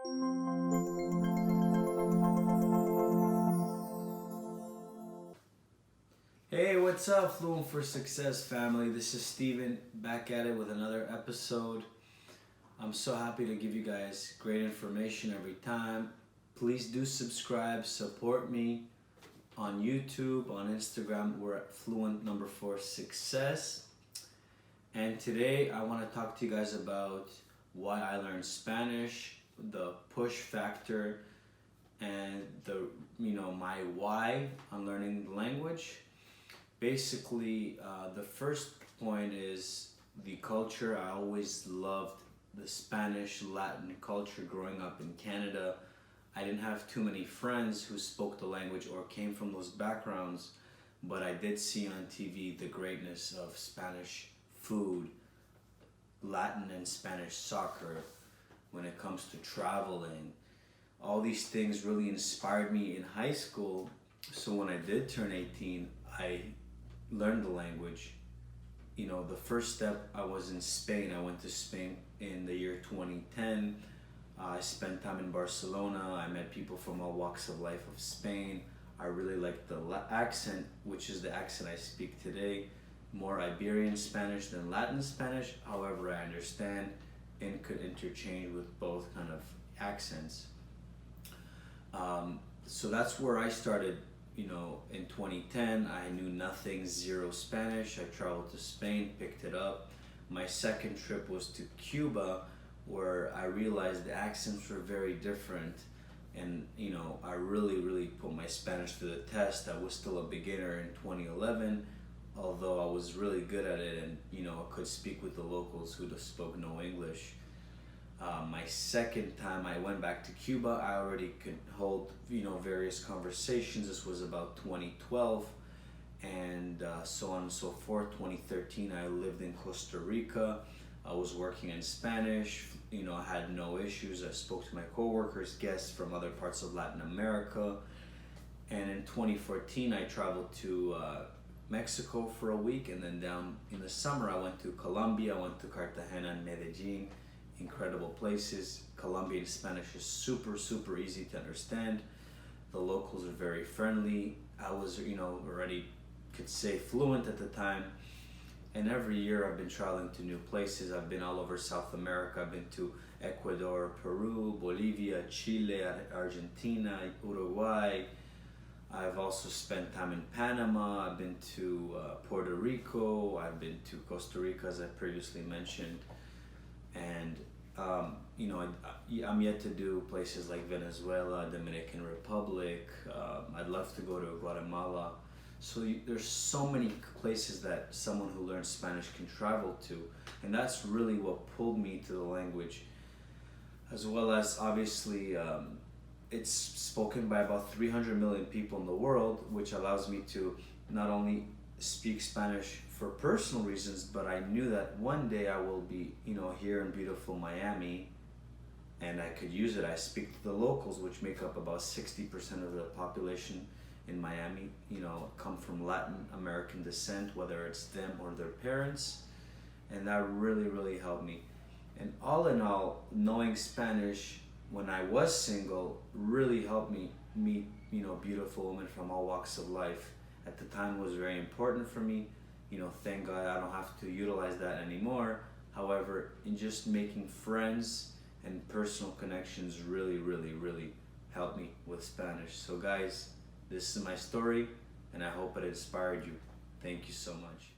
Hey, what's up, Fluent for Success family? This is Steven back at it with another episode. I'm so happy to give you guys great information every time. Please do subscribe, support me on YouTube, on Instagram. We're at Fluent4 Success. And today I want to talk to you guys about why I learned Spanish, the push factor, and my why on learning the language. Basically, the first point is the culture. I always loved the Spanish, Latin culture growing up in Canada. I didn't have too many friends who spoke the language or came from those backgrounds, but I did see on TV the greatness of Spanish food, Latin and Spanish soccer, when it comes to traveling. All these things really inspired me in high school. So when I did turn 18, I learned the language. The first step, I was in Spain. I went to Spain in the year 2010. I spent time in Barcelona. I met people from all walks of life of Spain. I really liked the accent, which is the accent I speak today. More Iberian Spanish than Latin Spanish. However, I understand and could interchange with both kind of accents. So that's where I started. In 2010, I knew nothing, zero Spanish. I traveled to Spain, picked it up. My second trip was to Cuba, where I realized the accents were very different. And, I really put my Spanish to the test. I was still a beginner in 2011, although I was really good at it and, I could speak with the locals who just spoke no English. My second time I went back to Cuba, I already could hold, various conversations. This was about 2012, and so on and so forth. 2013, I lived in Costa Rica. I was working in Spanish. I had no issues. I spoke to my coworkers, guests from other parts of Latin America. And in 2014, I traveled to Mexico for a week, and then down in the summer, I went to Colombia. I went to Cartagena and Medellin. Incredible places. Colombian Spanish is super easy to understand. The locals are very friendly. I was, already could say fluent at the time. And every year I've been traveling to new places. I've been all over South America. I've been to Ecuador, Peru, Bolivia, Chile, Argentina, Uruguay. I've also spent time in Panama. I've been to Puerto Rico. I've been to Costa Rica, as I previously mentioned. And I'm yet to do places like Venezuela, Dominican Republic. I'd love to go to Guatemala. So there's so many places that someone who learns Spanish can travel to, and that's really what pulled me to the language. As well as obviously, it's spoken by about 300 million people in the world, which allows me to not only speak Spanish for personal reasons, but I knew that one day I will be, here in beautiful Miami, and I could use it. I speak to the locals, which make up about 60% of the population in Miami, come from Latin American descent, whether it's them or their parents, and that really helped me. And all in all, knowing Spanish when I was single really helped me meet, beautiful women from all walks of life. At the time, it was very important for me. Thank God I don't have to utilize that anymore. However, in just making friends and personal connections really helped me with Spanish. So guys, this is my story, and I hope it inspired you. Thank you so much.